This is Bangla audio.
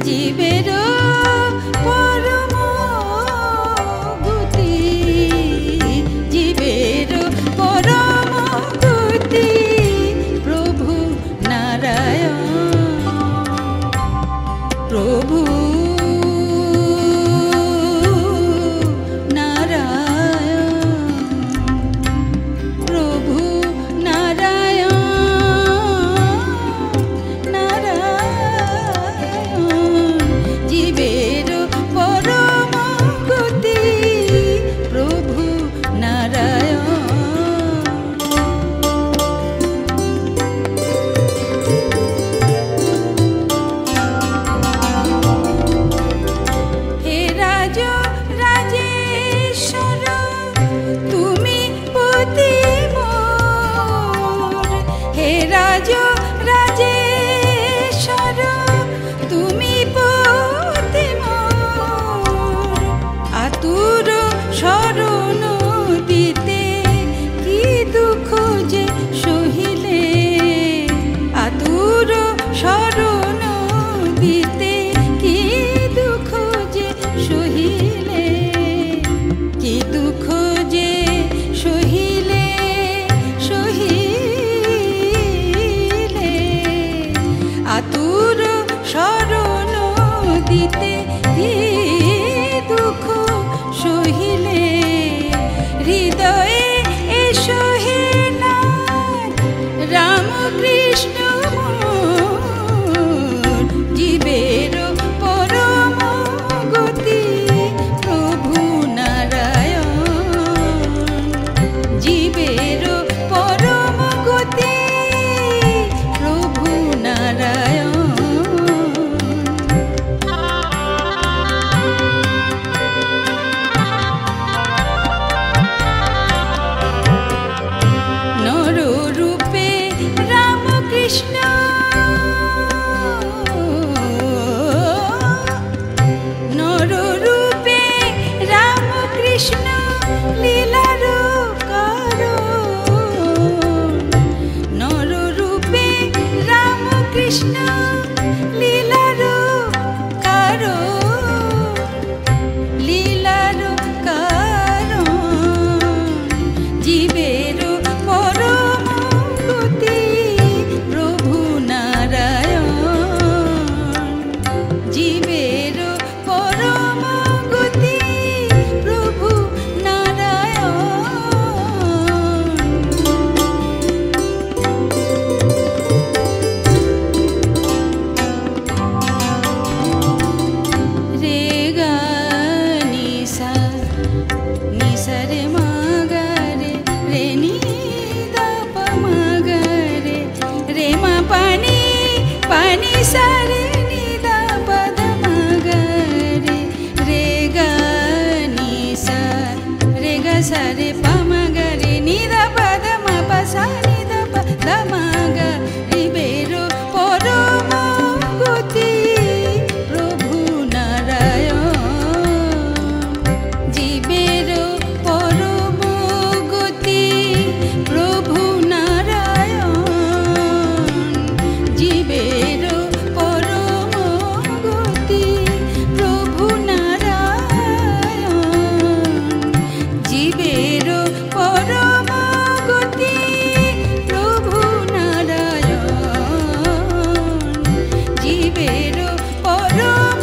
জীবের পরম গতি, জীবের পরম গতি প্রভু নারায়ণ। প্রভু আতুর শরণ দিতে দুঃখ সহিলে, হৃদয়ে এসো হে নাথ রামকৃষ্ণ জীবের পরম গতি প্রভু নারায়ণ। জীবের পরম গতি প্রভু নারায়ণ। নররূপে রামকৃষ্ণ, নররূপে রামকৃষ্ণ লীলার কারণ। নররূপে রামকৃষ্ণ লীলার কারণ, লীলার কারণ। জীবের পরম গতি প্রভু নারায়ণ। জীবের পরম গতি প্রভু নারায়ণ। রে গা নি সা, নি সা রে মা গা রে, রে নি দা পা মা গা রে, রে মা পা নি সা রে নি দা পা দা মা গা রে, রে গা নি সা, রে গা সা রে পা মা গা রে, নি দা পা দা মা পা সা নি দা পা দা মা গা। জীবের পরম গতি প্রভু নারায়ণ। জীবের পরম গতি প্রভু নারায়ণ। জীবের পরম গতি প্রভু নারায়ণ। জীবের পরম গতি প্রভু নারায়ণ। জীবের পরম